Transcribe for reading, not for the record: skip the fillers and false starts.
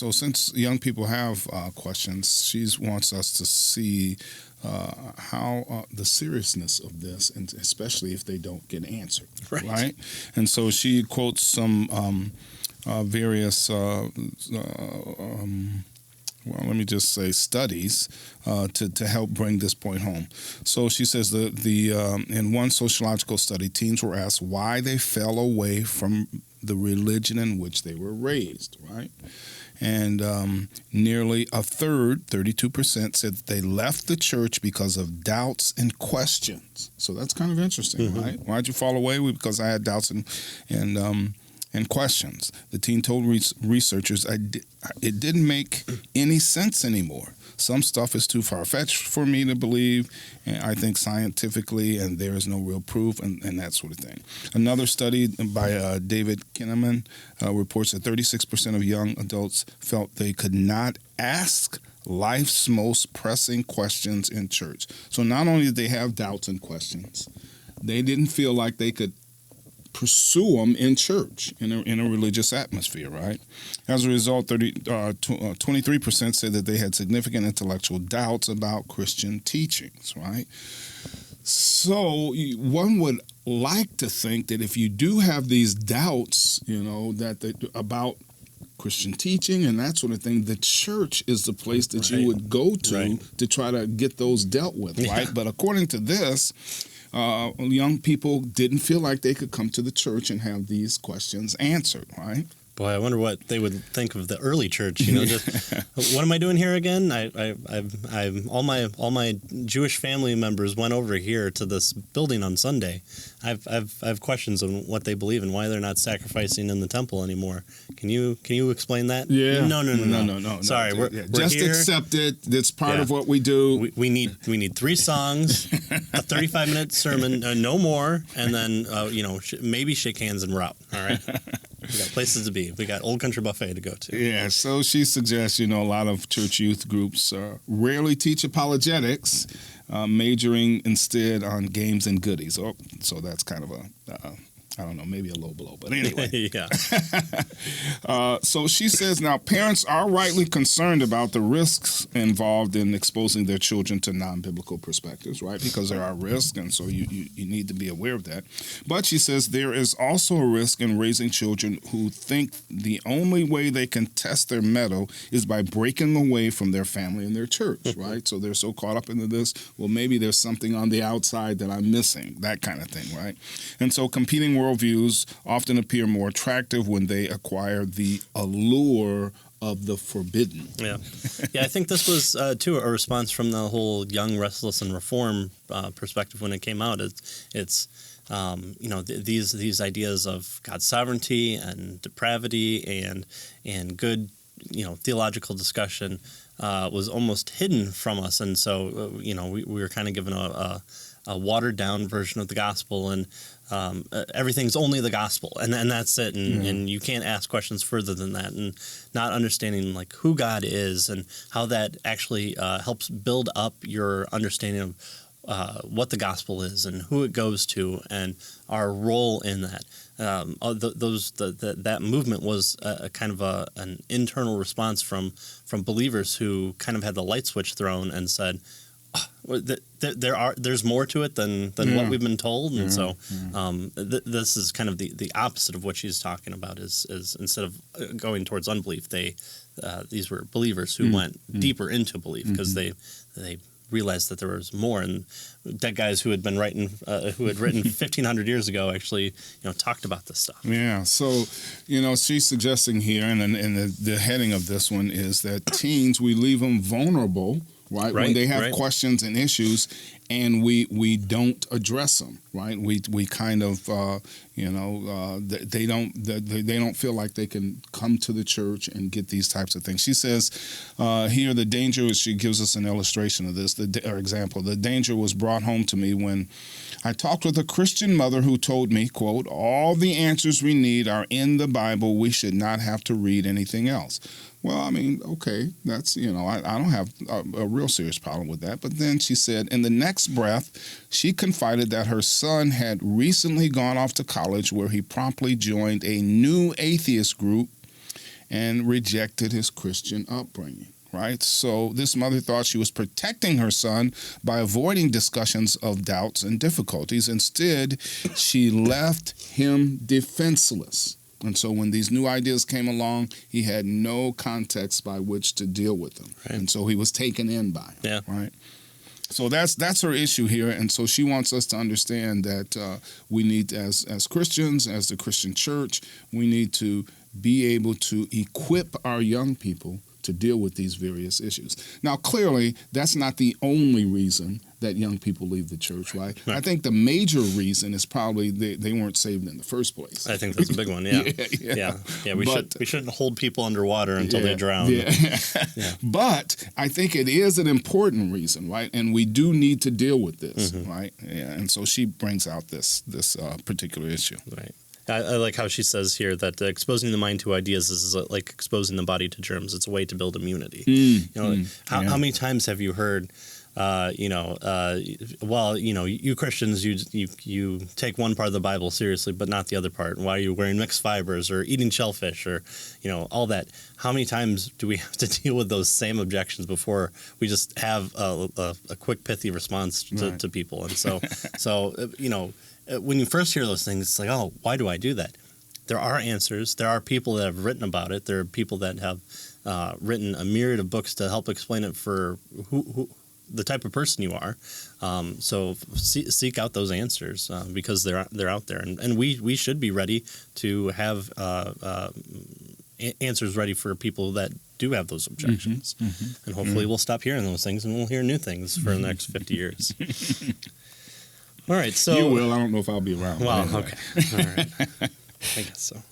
So since young people have questions, she wants us to see how the seriousness of this, and especially if they don't get answered, right? And so she quotes some various, well, let me just say studies to help bring this point home. So she says in one sociological study, teens were asked why they fell away from the religion in which they were raised, right? And nearly a third, 32%, said that they left the church because of doubts and questions. So that's kind of interesting, right? Why'd you fall away? Because I had doubts and questions. The teen told researchers it didn't make any sense anymore. Some stuff is too far-fetched for me to believe, and I think scientifically, and there is no real proof, and that sort of thing. Another study by David Kinnaman reports that 36% of young adults felt they could not ask life's most pressing questions in church. So not only did they have doubts and questions, they didn't feel like they could pursue them in church, in a religious atmosphere, right? As a result, 23% said that they had significant intellectual doubts about Christian teachings, right? So one would like to think that if you do have these doubts, about Christian teaching and that sort of thing, the church is the place that you would go to try to get those dealt with, right? But according to this, young people didn't feel like they could come to the church and have these questions answered, right? Boy, I wonder what they would think of the early church. Just what am I doing here again? All my Jewish family members went over here to this building on Sunday. I've questions on what they believe and why they're not sacrificing in the temple anymore. Can you explain that? Yeah. No. Sorry, we're just here. Accept it. It's part of what we do. We need 3 songs, a 35-minute sermon, no more, and then maybe shake hands and we're out. All right. We got places to be. We got Old Country Buffet to go to. Yeah, so she suggests, a lot of church youth groups rarely teach apologetics, majoring instead on games and goodies. Oh, so that's kind of I don't know, maybe a low blow, but anyway. Yeah. So she says, now parents are rightly concerned about the risks involved in exposing their children to non-biblical perspectives, right? Because there are risks, and so you need to be aware of that. But she says there is also a risk in raising children who think the only way they can test their mettle is by breaking away from their family and their church, right? So they're so caught up into this, well, maybe there's something on the outside that I'm missing, that kind of thing, right? And so competing worldviews often appear more attractive when they acquire the allure of the forbidden. Yeah, I think this was, too, a response from the whole young, restless, and reform perspective when it came out. It's these ideas of God's sovereignty and depravity and good, theological discussion was almost hidden from us. And so, we were kind of given a watered-down version of the gospel, and everything's only the gospel, and that's it, and you can't ask questions further than that, and not understanding like who God is and how that actually helps build up your understanding of what the gospel is and who it goes to and our role in that. That movement was a kind of an internal response from believers who kind of had the light switch thrown and said, there's more to it than what we've been told, and so this is kind of the opposite of what she's talking about. Is instead of going towards unbelief, these were believers who went deeper into belief because they realized that there was more, and dead guys who had written 1,500 years ago actually talked about this stuff. Yeah, so she's suggesting here, and the heading of this one is that teens, we leave them vulnerable. Right? When they have questions and issues, and we don't address them, right? We kind of they don't feel like they can come to the church and get these types of things. She says here the danger is, she gives us an illustration of this, or example. The danger was brought home to me when I talked with a Christian mother who told me, quote, all the answers we need are in the Bible. We should not have to read anything else. Well, I mean, okay, that's, I don't have a real serious problem with that. But then she said, in the next breath, she confided that her son had recently gone off to college where he promptly joined a new atheist group and rejected his Christian upbringing. Right? So this mother thought she was protecting her son by avoiding discussions of doubts and difficulties. Instead, she left him defenseless. And so when these new ideas came along, he had no context by which to deal with them. Right. And so he was taken in by them. Yeah. Right? So that's her issue here. And so she wants us to understand that we need, as Christians, as the Christian church, we need to be able to equip our young people to deal with these various issues. Now, clearly, that's not the only reason that young people leave the church, right? I think the major reason is probably they weren't saved in the first place. I think that's a big one, yeah. Yeah. We shouldn't hold people underwater until they drown. Yeah. But I think it is an important reason, right? And we do need to deal with this, right? Yeah. And so she brings out this particular issue. Right. I like how she says here that exposing the mind to ideas is like exposing the body to germs. It's a way to build immunity. How many times have you heard, you Christians, you take one part of the Bible seriously, but not the other part. Why are you wearing mixed fibers or eating shellfish or, all that? How many times do we have to deal with those same objections before we just have a quick, pithy response to people? And so when you first hear those things, it's like, oh, why do I do that? There are answers. There are people that have written about it. There are people that have written a myriad of books to help explain it for who the type of person you are. So seek out those answers because they're out there, and we should be ready to have answers ready for people that do have those objections. And hopefully we'll stop hearing those things and we'll hear new things for the next 50 years. All right, so you will. I don't know if I'll be around. Well, anyway. Okay. All right. I guess so.